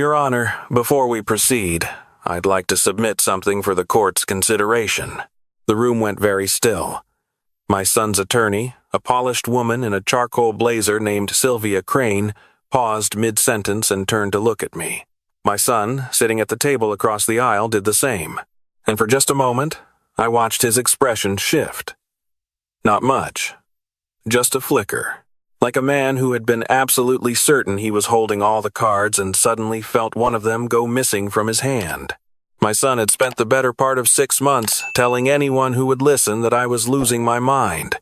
Your Honor, before we proceed, I'd like to submit something for the court's consideration. The room went very still. My son's attorney, a polished woman in a charcoal blazer named Sylvia Crane, paused mid-sentence and turned to look at me. My son, sitting at the table across the aisle, did the same. And for just a moment, I watched his expression shift. Not much. Just a flicker. Like a man who had been absolutely certain he was holding all the cards and suddenly felt one of them go missing from his hand. My son had spent the better part of 6 months telling anyone who would listen that I was losing my mind,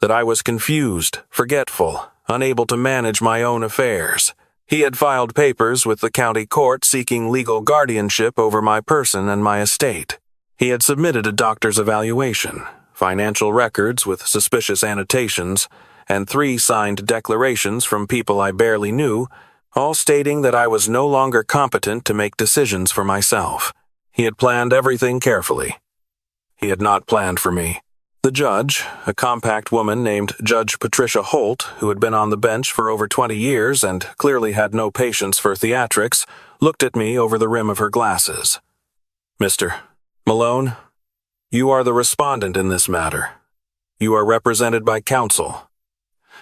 that I was confused, forgetful, unable to manage my own affairs. He had filed papers with the county court seeking legal guardianship over my person and my estate. He had submitted a doctor's evaluation, financial records with suspicious annotations, and 3 signed declarations from people I barely knew, all stating that I was no longer competent to make decisions for myself. He had planned everything carefully. He had not planned for me. The judge, a compact woman named Judge Patricia Holt, who had been on the bench for over 20 years and clearly had no patience for theatrics, looked at me over the rim of her glasses. "Mr. Malone, you are the respondent in this matter. You are represented by counsel."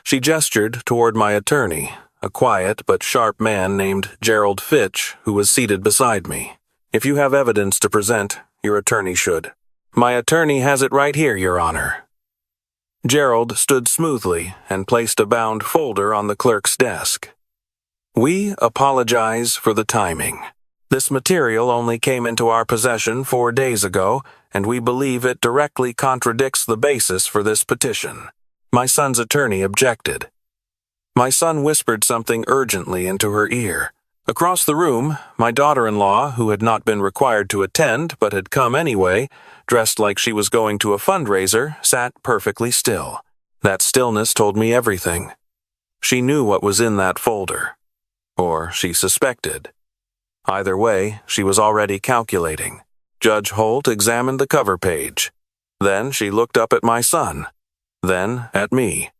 She gestured toward my attorney, a quiet but sharp man named Gerald Fitch, who was seated beside me. "If you have evidence to present, your attorney should." "My attorney has it right here, Your Honor." Gerald stood smoothly and placed a bound folder on the clerk's desk. "We apologize for the timing. This material only came into our possession 4 days ago, and we believe it directly contradicts the basis for this petition." My son's attorney objected. My son whispered something urgently into her ear. Across the room, my daughter-in-law, who had not been required to attend but had come anyway, dressed like she was going to a fundraiser, sat perfectly still. That stillness told me everything. She knew what was in that folder. Or she suspected. Either way, she was already calculating. Judge Holt examined the cover page. Then she looked up at my son. Then at me.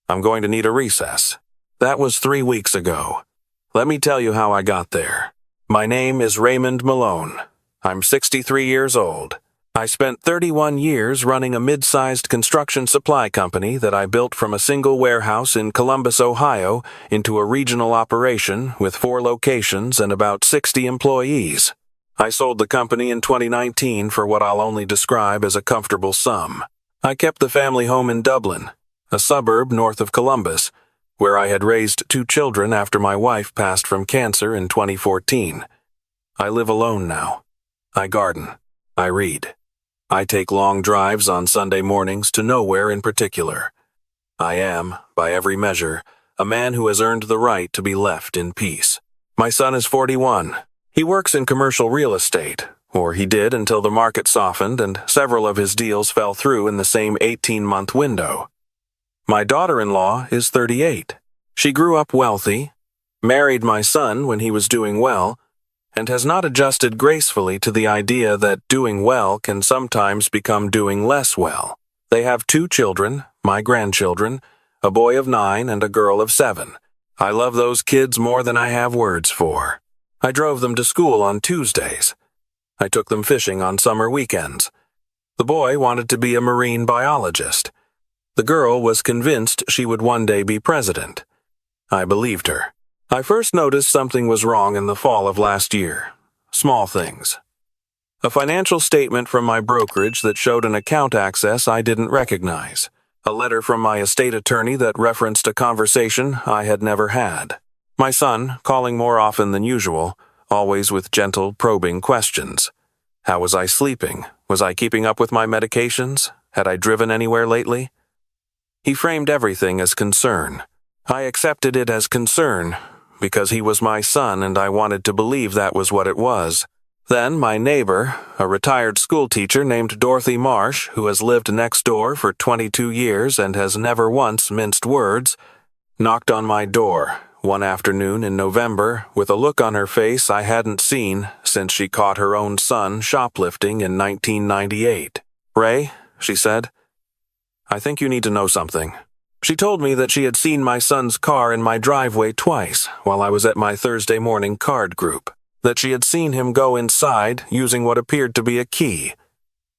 "I'm going to need a recess." That was 3 weeks ago. Let me tell you how I got there. My name is Raymond Malone. I'm 63 years old. I spent 31 years running a mid-sized construction supply company that I built from a single warehouse in Columbus, Ohio, into a regional operation with 4 locations and about 60 employees. I sold the company in 2019 for what I'll only describe as a comfortable sum. I kept the family home in Dublin, a suburb north of Columbus, where I had raised 2 children after my wife passed from cancer in 2014. I live alone now. I garden. I read. I take long drives on Sunday mornings to nowhere in particular. I am, by every measure, a man who has earned the right to be left in peace. My son is 41. He works in commercial real estate, or he did until the market softened and several of his deals fell through in the same 18-month window. My daughter-in-law is 38. She grew up wealthy, married my son when he was doing well, and has not adjusted gracefully to the idea that doing well can sometimes become doing less well. They have 2 children, my grandchildren, a boy of 9 and a girl of 7. I love those kids more than I have words for. I drove them to school on Tuesdays. I took them fishing on summer weekends. The boy wanted to be a marine biologist. The girl was convinced she would one day be president. I believed her. I first noticed something was wrong in the fall of last year. Small things. A financial statement from my brokerage that showed an account access I didn't recognize. A letter from my estate attorney that referenced a conversation I had never had. My son calling more often than usual, always with gentle, probing questions. How was I sleeping? Was I keeping up with my medications? Had I driven anywhere lately? He framed everything as concern. I accepted it as concern because he was my son and I wanted to believe that was what it was. Then my neighbor, a retired schoolteacher named Dorothy Marsh, who has lived next door for 22 years and has never once minced words, knocked on my door one afternoon in November with a look on her face I hadn't seen since she caught her own son shoplifting in 1998. "Ray," she said, "I think you need to know something." She told me that she had seen my son's car in my driveway twice while I was at my Thursday morning card group, that she had seen him go inside using what appeared to be a key,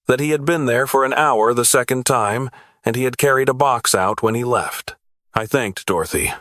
that he had been there for an hour the second time, and he had carried a box out when he left. I thanked Dorothy.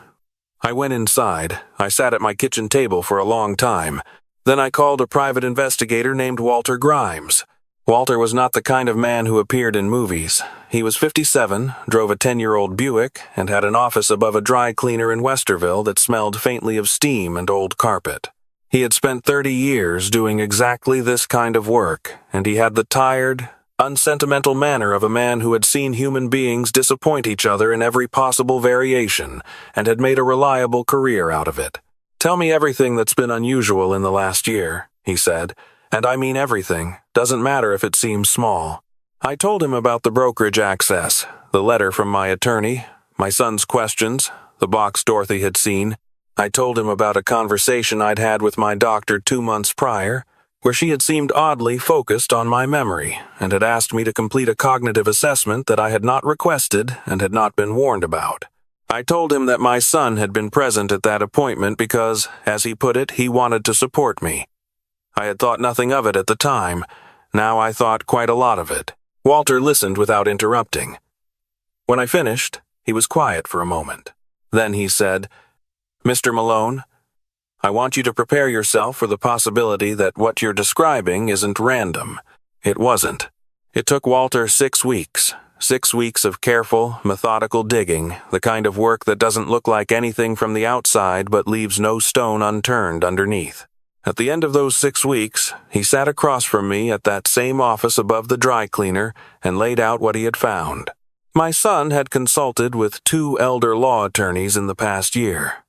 I went inside. I sat at my kitchen table for a long time. Then I called a private investigator named Walter Grimes. Walter was not the kind of man who appeared in movies. He was 57, drove a 10-year-old Buick, and had an office above a dry cleaner in Westerville that smelled faintly of steam and old carpet. He had spent 30 years doing exactly this kind of work, and he had the tired, unsentimental manner of a man who had seen human beings disappoint each other in every possible variation and had made a reliable career out of it. "Tell me everything that's been unusual in the last year," he said. "And I mean everything. Doesn't matter if it seems small." I told him about the brokerage access, the letter from my attorney, my son's questions, the box Dorothy had seen. I told him about a conversation I'd had with my doctor 2 months prior, where she had seemed oddly focused on my memory and had asked me to complete a cognitive assessment that I had not requested and had not been warned about. I told him that my son had been present at that appointment because, as he put it, he wanted to support me. I had thought nothing of it at the time. Now I thought quite a lot of it. Walter listened without interrupting. When I finished, he was quiet for a moment. Then he said, "Mr. Malone, I want you to prepare yourself for the possibility that what you're describing isn't random." It wasn't. It took Walter 6 weeks. 6 weeks of careful, methodical digging, the kind of work that doesn't look like anything from the outside but leaves no stone unturned underneath. At the end of those 6 weeks, he sat across from me at that same office above the dry cleaner and laid out what he had found. My son had consulted with 2 elder law attorneys in the past year.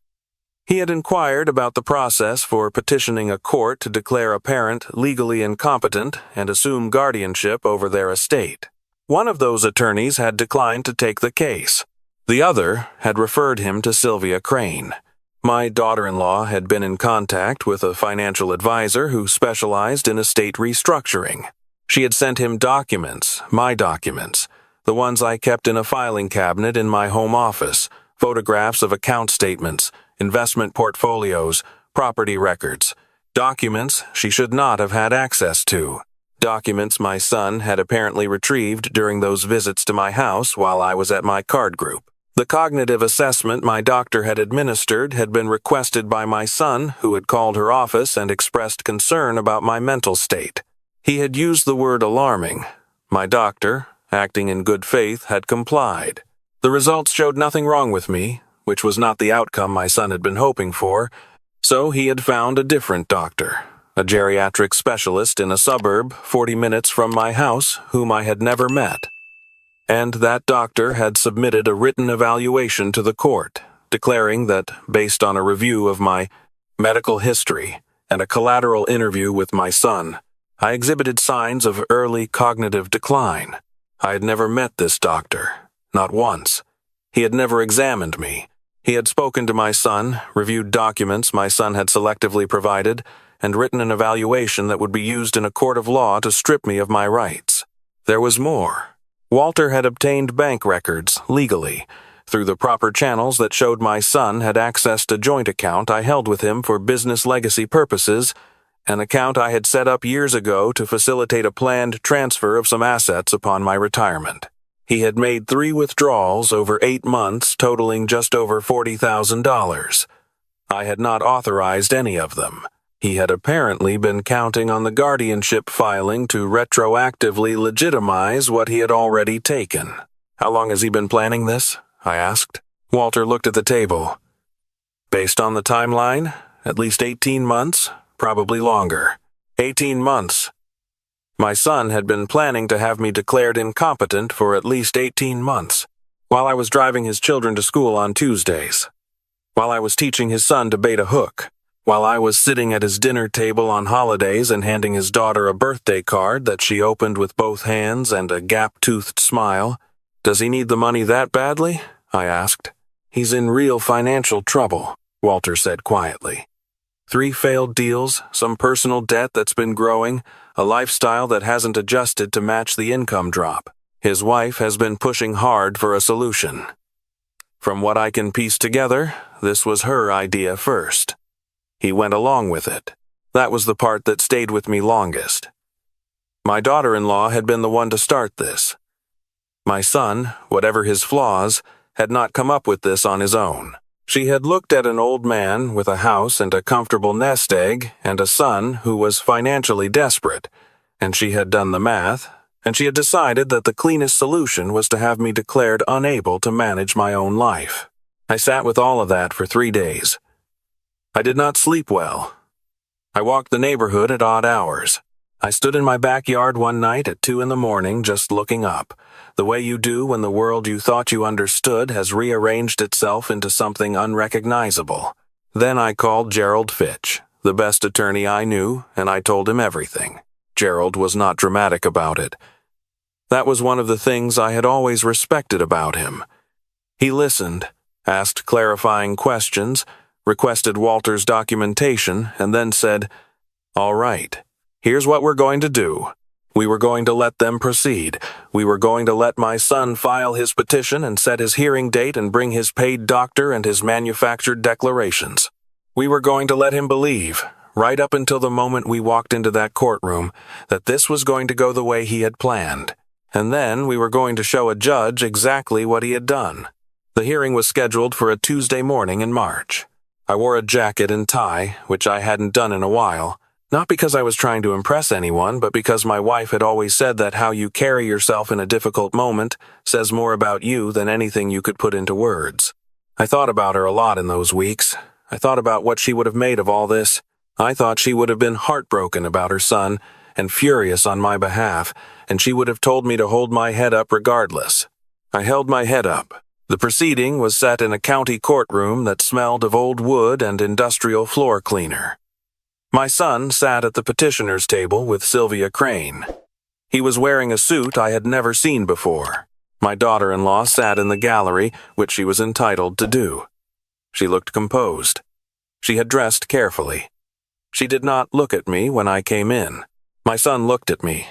He had inquired about the process for petitioning a court to declare a parent legally incompetent and assume guardianship over their estate. One of those attorneys had declined to take the case. The other had referred him to Sylvia Crane. My daughter-in-law had been in contact with a financial advisor who specialized in estate restructuring. She had sent him documents, my documents, the ones I kept in a filing cabinet in my home office, photographs of account statements, investment portfolios, property records, documents she should not have had access to, documents my son had apparently retrieved during those visits to my house while I was at my card group. The cognitive assessment my doctor had administered had been requested by my son, who had called her office and expressed concern about my mental state. He had used the word alarming. My doctor, acting in good faith, had complied. The results showed nothing wrong with me, which was not the outcome my son had been hoping for, so he had found a different doctor, a geriatric specialist in a suburb 40 minutes from my house, whom I had never met. And that doctor had submitted a written evaluation to the court, declaring that, based on a review of my medical history and a collateral interview with my son, I exhibited signs of early cognitive decline. I had never met this doctor, not once. He had never examined me. He had spoken to my son, reviewed documents my son had selectively provided, and written an evaluation that would be used in a court of law to strip me of my rights. There was more. Walter had obtained bank records, legally, through the proper channels that showed my son had accessed a joint account I held with him for business legacy purposes, an account I had set up years ago to facilitate a planned transfer of some assets upon my retirement. He had made 3 withdrawals over 8 months, totaling just over $40,000. I had not authorized any of them. He had apparently been counting on the guardianship filing to retroactively legitimize what he had already taken. "How long has he been planning this?" I asked. Walter looked at the table. "Based on the timeline, at least 18 months, probably longer. 18 months. My son had been planning to have me declared incompetent for at least 18 months, while I was driving his children to school on Tuesdays, while I was teaching his son to bait a hook, while I was sitting at his dinner table on holidays and handing his daughter a birthday card that she opened with both hands and a gap-toothed smile. "Does he need the money that badly?" I asked. "He's in real financial trouble," Walter said quietly. 3 failed deals, some personal debt that's been growing, a lifestyle that hasn't adjusted to match the income drop. His wife has been pushing hard for a solution. From what I can piece together, this was her idea first. He went along with it. That was the part that stayed with me longest. My daughter-in-law had been the one to start this. My son, whatever his flaws, had not come up with this on his own. She had looked at an old man with a house and a comfortable nest egg and a son who was financially desperate, and she had done the math, and she had decided that the cleanest solution was to have me declared unable to manage my own life. I sat with all of that for 3 days. I did not sleep well. I walked the neighborhood at odd hours. I stood in my backyard one night at 2 a.m. just looking up, the way you do when the world you thought you understood has rearranged itself into something unrecognizable. Then I called Gerald Fitch, the best attorney I knew, and I told him everything. Gerald was not dramatic about it. That was one of the things I had always respected about him. He listened, asked clarifying questions, requested Walter's documentation, and then said, "All right. Here's what we're going to do. We were going to let them proceed. We were going to let my son file his petition and set his hearing date and bring his paid doctor and his manufactured declarations. We were going to let him believe, right up until the moment we walked into that courtroom, that this was going to go the way he had planned. And then we were going to show a judge exactly what he had done." The hearing was scheduled for a Tuesday morning in March. I wore a jacket and tie, which I hadn't done in a while. Not because I was trying to impress anyone, but because my wife had always said that how you carry yourself in a difficult moment says more about you than anything you could put into words. I thought about her a lot in those weeks. I thought about what she would have made of all this. I thought she would have been heartbroken about her son and furious on my behalf, and she would have told me to hold my head up regardless. I held my head up. The proceeding was set in a county courtroom that smelled of old wood and industrial floor cleaner. My son sat at the petitioner's table with Sylvia Crane. He was wearing a suit I had never seen before. My daughter-in-law sat in the gallery, which she was entitled to do. She looked composed. She had dressed carefully. She did not look at me when I came in. My son looked at me.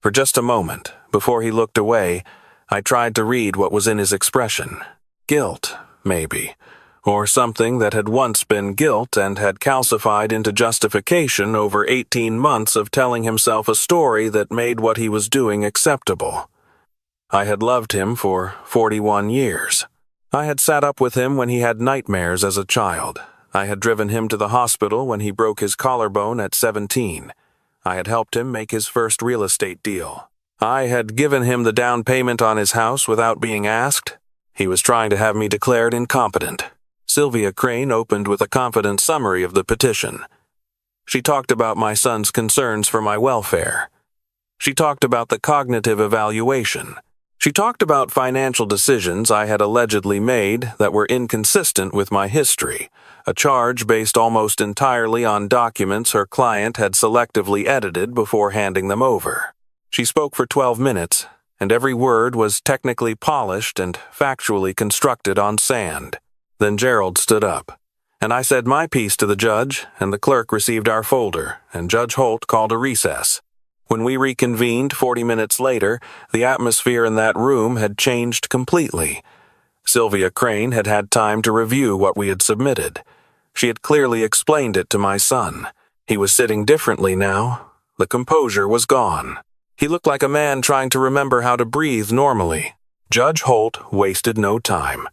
For just a moment, before he looked away, I tried to read what was in his expression. Guilt, maybe. Or something that had once been guilt and had calcified into justification over 18 months of telling himself a story that made what he was doing acceptable. I had loved him for 41 years. I had sat up with him when he had nightmares as a child. I had driven him to the hospital when he broke his collarbone at 17. I had helped him make his first real estate deal. I had given him the down payment on his house without being asked. He was trying to have me declared incompetent. Sylvia Crane opened with a confident summary of the petition. She talked about my son's concerns for my welfare. She talked about the cognitive evaluation. She talked about financial decisions I had allegedly made that were inconsistent with my history, a charge based almost entirely on documents her client had selectively edited before handing them over. She spoke for 12 minutes, and every word was technically polished and factually constructed on sand. Then Gerald stood up, and I said my piece to the judge, and the clerk received our folder, and Judge Holt called a recess. When we reconvened 40 minutes later, the atmosphere in that room had changed completely. Sylvia Crane had had time to review what we had submitted. She had clearly explained it to my son. He was sitting differently now. The composure was gone. He looked like a man trying to remember how to breathe normally. Judge Holt wasted no time.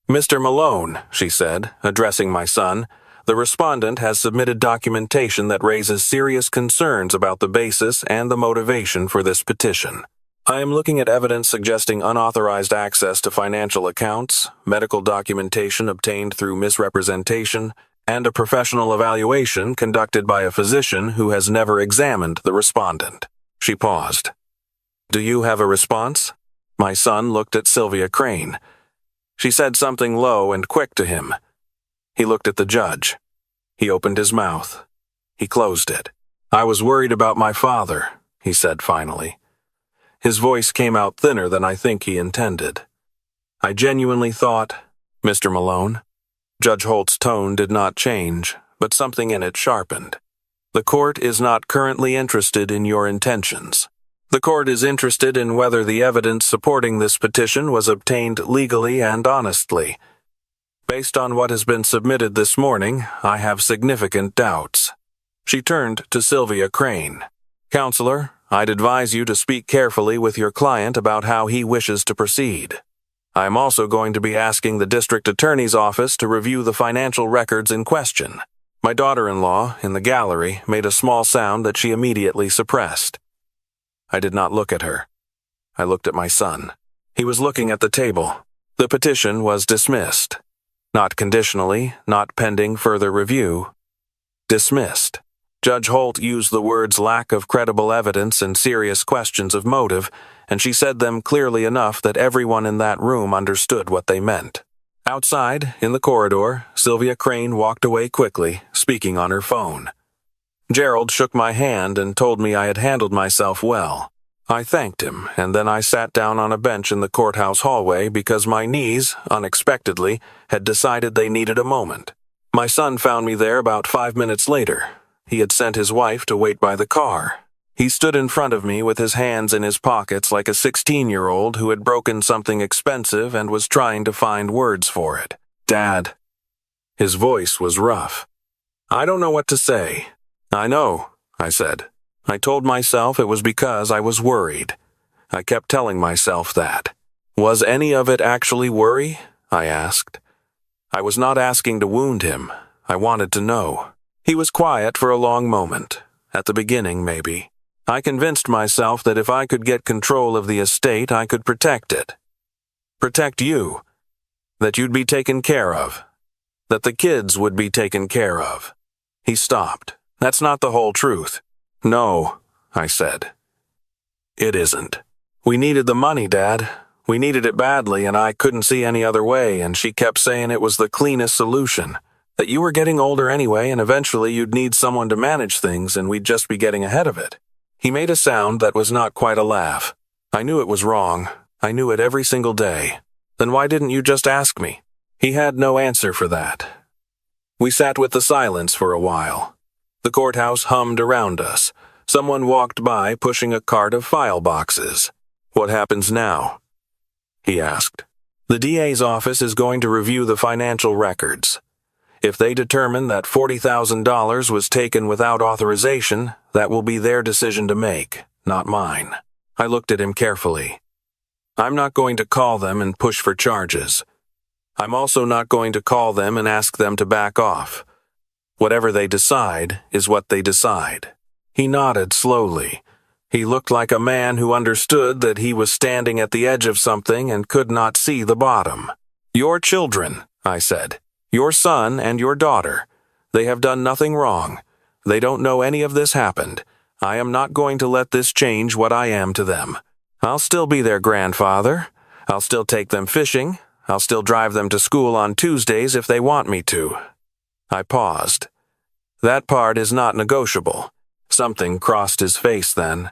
"Mr. Malone," she said, addressing my son, "the respondent has submitted documentation that raises serious concerns about the basis and the motivation for this petition. I am looking at evidence suggesting unauthorized access to financial accounts, medical documentation obtained through misrepresentation, and a professional evaluation conducted by a physician who has never examined the respondent." She paused. "Do you have a response?" My son looked at Sylvia Crane. She said something low and quick to him. He looked at the judge. He opened his mouth. He closed it. "I was worried about my father," he said finally. His voice came out thinner than I think he intended. "I genuinely thought, Mr. Malone." Judge Holt's tone did not change, but something in it sharpened. "The court is not currently interested in your intentions. The court is interested in whether the evidence supporting this petition was obtained legally and honestly. Based on what has been submitted this morning, I have significant doubts." She turned to Sylvia Crane. "Counselor, I'd advise you to speak carefully with your client about how he wishes to proceed. I am also going to be asking the district attorney's office to review the financial records in question." My daughter-in-law, in the gallery, made a small sound that she immediately suppressed. I did not look at her. I looked at my son. He was looking at the table. The petition was dismissed. Not conditionally, not pending further review. Dismissed. Judge Holt used the words lack of credible evidence and serious questions of motive, and she said them clearly enough that everyone in that room understood what they meant. Outside, in the corridor, Sylvia Crane walked away quickly, speaking on her phone. Gerald shook my hand and told me I had handled myself well. I thanked him, and then I sat down on a bench in the courthouse hallway because my knees, unexpectedly, had decided they needed a moment. My son found me there about 5 minutes later. He had sent his wife to wait by the car. He stood in front of me with his hands in his pockets like a 16-year-old who had broken something expensive and was trying to find words for it. "Dad." His voice was rough. "I don't know what to say." "I know," I said. I told myself it was because I was worried. I kept telling myself that. "Was any of it actually worry?" I asked. I was not asking to wound him. I wanted to know. He was quiet for a long moment. At the beginning, maybe. I convinced myself that if I could get control of the estate, I could protect it. Protect you. That you'd be taken care of. That the kids would be taken care of. He stopped. "That's not the whole truth." "No," I said. "It isn't. We needed the money, Dad. We needed it badly, and I couldn't see any other way, and she kept saying it was the cleanest solution. That you were getting older anyway, and eventually you'd need someone to manage things, and we'd just be getting ahead of it." He made a sound that was not quite a laugh. I knew it was wrong. I knew it every single day. "Then why didn't you just ask me?" He had no answer for that. We sat with the silence for a while. The courthouse hummed around us. Someone walked by pushing a cart of file boxes. "What happens now?" he asked. "The DA's office is going to review the financial records. If they determine that $40,000 was taken without authorization, that will be their decision to make, not mine." I looked at him carefully. "I'm not going to call them and push for charges. I'm also not going to call them and ask them to back off. Whatever they decide is what they decide." He nodded slowly. He looked like a man who understood that he was standing at the edge of something and could not see the bottom. "Your children," I said. "Your son and your daughter. They have done nothing wrong. They don't know any of this happened. I am not going to let this change what I am to them. I'll still be their grandfather. I'll still take them fishing. I'll still drive them to school on Tuesdays if they want me to." I paused. "That part is not negotiable." Something crossed his face then.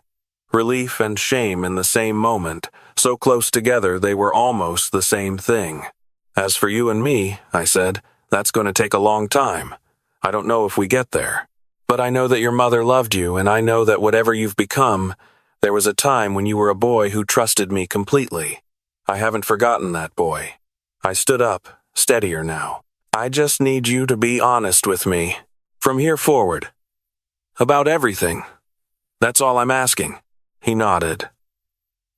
Relief and shame in the same moment, so close together they were almost the same thing. "As for you and me," I said, "that's going to take a long time. I don't know if we get there. But I know that your mother loved you, and I know that whatever you've become, there was a time when you were a boy who trusted me completely. I haven't forgotten that boy." I stood up, steadier now. "I just need you to be honest with me. From here forward. About everything. That's all I'm asking." He nodded.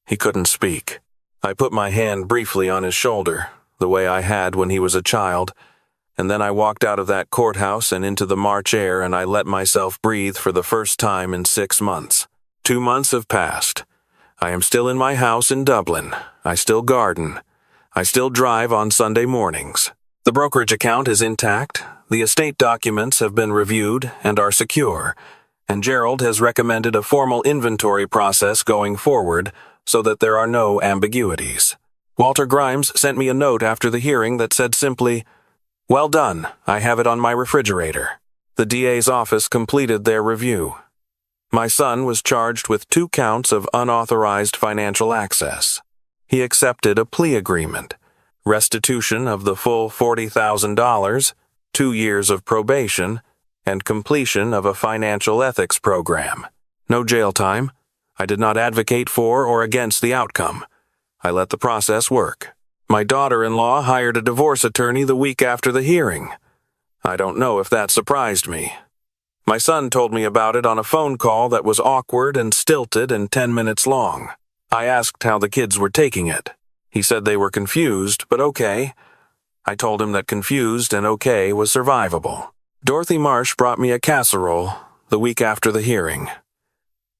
He couldn't speak. I put my hand briefly on his shoulder, the way I had when he was a child, and then I walked out of that courthouse and into the March air, and I let myself breathe for the first time in 6 months. 2 months have passed. I am still in my house in Dublin. I still garden. I still drive on Sunday mornings. The brokerage account is intact, the estate documents have been reviewed and are secure, and Gerald has recommended a formal inventory process going forward so that there are no ambiguities. Walter Grimes sent me a note after the hearing that said simply, "Well done, I have it on my refrigerator." The DA's office completed their review. My son was charged with 2 counts of unauthorized financial access. He accepted a plea agreement, restitution of the full $40,000, 2 years of probation, and completion of a financial ethics program. No jail time, I did not advocate for or against the outcome. I let the process work. My daughter-in-law hired a divorce attorney the week after the hearing. I don't know if that surprised me. My son told me about it on a phone call that was awkward and stilted and 10 minutes long. I asked how the kids were taking it. He said they were confused, but okay. I told him that confused and okay was survivable. Dorothy Marsh brought me a casserole the week after the hearing.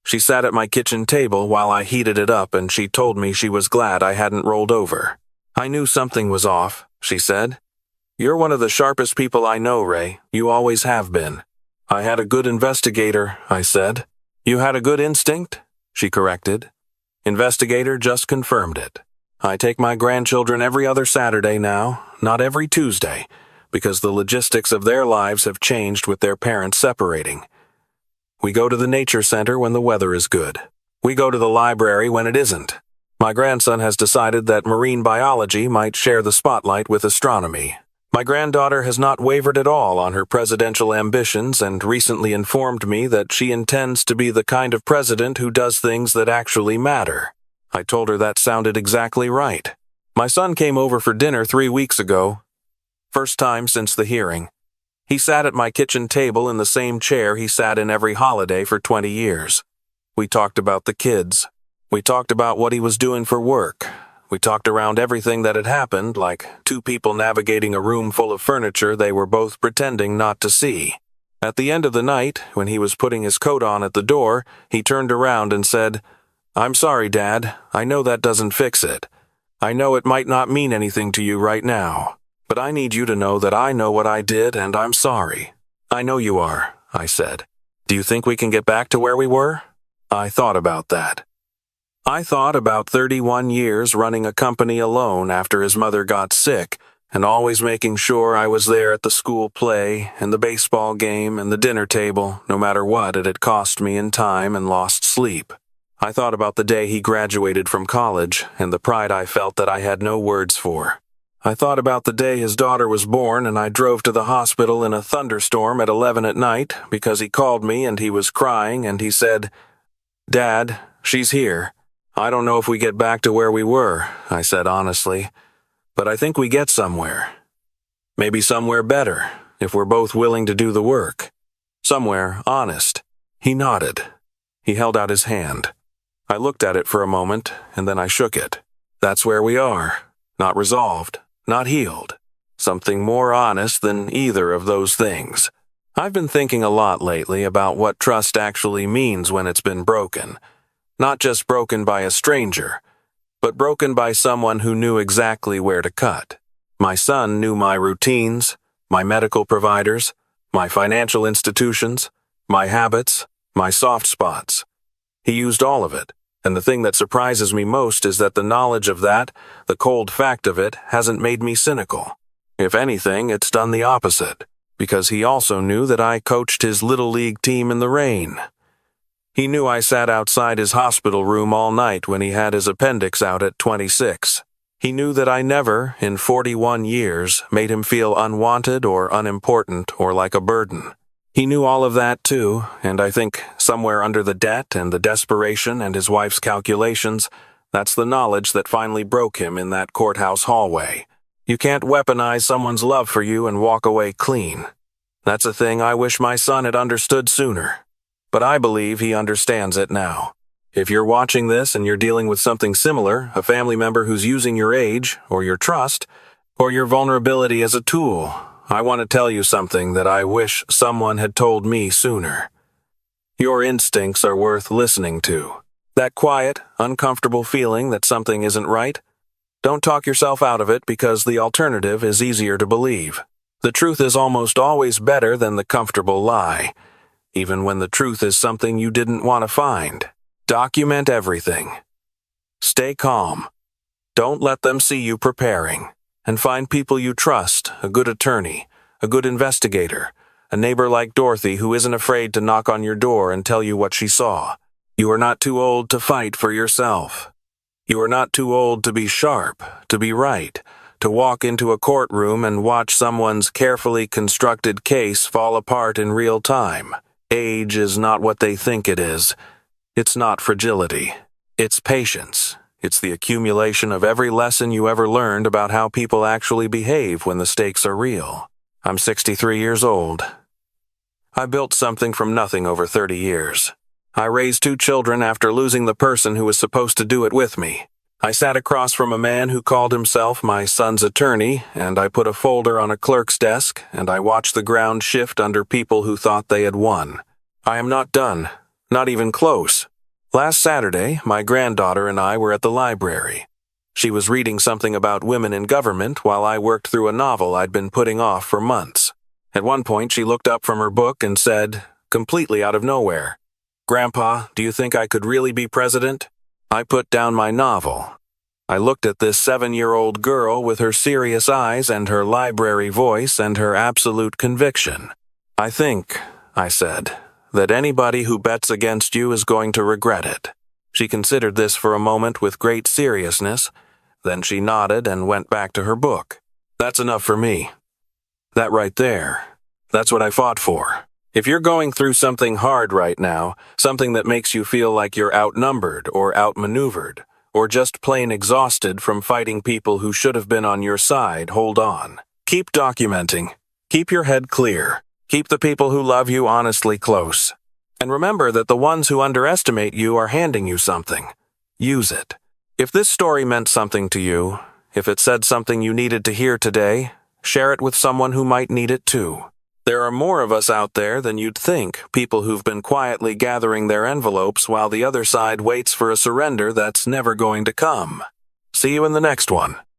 She sat at my kitchen table while I heated it up, and she told me she was glad I hadn't rolled over. I knew something was off, she said. You're one of the sharpest people I know, Ray. You always have been. I had a good investigator, I said. You had a good instinct? She corrected. Investigator just confirmed it. I take my grandchildren every other Saturday now, not every Tuesday, because the logistics of their lives have changed with their parents separating. We go to the nature center when the weather is good. We go to the library when it isn't. My grandson has decided that marine biology might share the spotlight with astronomy. My granddaughter has not wavered at all on her presidential ambitions and recently informed me that she intends to be the kind of president who does things that actually matter. I told her that sounded exactly right. My son came over for dinner 3 weeks ago. First time since the hearing. He sat at my kitchen table in the same chair he sat in every holiday for 20 years. We talked about the kids. We talked about what he was doing for work. We talked around everything that had happened, like two people navigating a room full of furniture they were both pretending not to see. At the end of the night, when he was putting his coat on at the door, he turned around and said, "I'm sorry, Dad. I know that doesn't fix it. I know it might not mean anything to you right now. But I need you to know that I know what I did and I'm sorry." "I know you are," I said. "Do you think we can get back to where we were?" I thought about that. I thought about 31 years running a company alone after his mother got sick, and always making sure I was there at the school play and the baseball game and the dinner table, no matter what it had cost me in time and lost sleep. I thought about the day he graduated from college and the pride I felt that I had no words for. I thought about the day his daughter was born and I drove to the hospital in a thunderstorm at 11 at night because he called me and he was crying and he said, "Dad, she's here." "I don't know if we get back to where we were," I said honestly, "but I think we get somewhere. Maybe somewhere better, if we're both willing to do the work. Somewhere honest." He nodded. He held out his hand. I looked at it for a moment, and then I shook it. That's where we are. Not resolved, not healed. Something more honest than either of those things. I've been thinking a lot lately about what trust actually means when it's been broken. Not just broken by a stranger, but broken by someone who knew exactly where to cut. My son knew my routines, my medical providers, my financial institutions, my habits, my soft spots. He used all of it, and the thing that surprises me most is that the knowledge of that, the cold fact of it, hasn't made me cynical. If anything, it's done the opposite, because he also knew that I coached his little league team in the rain. He knew I sat outside his hospital room all night when he had his appendix out at 26. He knew that I never, in 41 years, made him feel unwanted or unimportant or like a burden. He knew all of that too, and I think somewhere under the debt and the desperation and his wife's calculations, that's the knowledge that finally broke him in that courthouse hallway. You can't weaponize someone's love for you and walk away clean. That's a thing I wish my son had understood sooner. But I believe he understands it now. If you're watching this and you're dealing with something similar, a family member who's using your age, or your trust, or your vulnerability as a tool, I want to tell you something that I wish someone had told me sooner. Your instincts are worth listening to. That quiet, uncomfortable feeling that something isn't right, don't talk yourself out of it because the alternative is easier to believe. The truth is almost always better than the comfortable lie, even when the truth is something you didn't want to find. Document everything. Stay calm. Don't let them see you preparing. And find people you trust, a good attorney, a good investigator, a neighbor like Dorothy who isn't afraid to knock on your door and tell you what she saw. You are not too old to fight for yourself. You are not too old to be sharp, to be right, to walk into a courtroom and watch someone's carefully constructed case fall apart in real time. Age is not what they think it is. It's not fragility. It's patience. It's the accumulation of every lesson you ever learned about how people actually behave when the stakes are real. I'm 63 years old. I built something from nothing over 30 years. I raised 2 children after losing the person who was supposed to do it with me. I sat across from a man who called himself my son's attorney, and I put a folder on a clerk's desk, and I watched the ground shift under people who thought they had won. I am not done. Not even close. Last Saturday, my granddaughter and I were at the library. She was reading something about women in government while I worked through a novel I'd been putting off for months. At one point, she looked up from her book and said, completely out of nowhere, "Grandpa, do you think I could really be president?" I put down my novel. I looked at this 7-year-old girl with her serious eyes and her library voice and her absolute conviction. "I think," I said, "that anybody who bets against you is going to regret it." She considered this for a moment with great seriousness, then she nodded and went back to her book. "That's enough for me. That right there, that's what I fought for. If you're going through something hard right now, something that makes you feel like you're outnumbered or outmaneuvered, or just plain exhausted from fighting people who should have been on your side, hold on. Keep documenting. Keep your head clear. Keep the people who love you honestly close. And remember that the ones who underestimate you are handing you something. Use it. If this story meant something to you, if it said something you needed to hear today, share it with someone who might need it too. There are more of us out there than you'd think, people who've been quietly gathering their envelopes while the other side waits for a surrender that's never going to come. See you in the next one.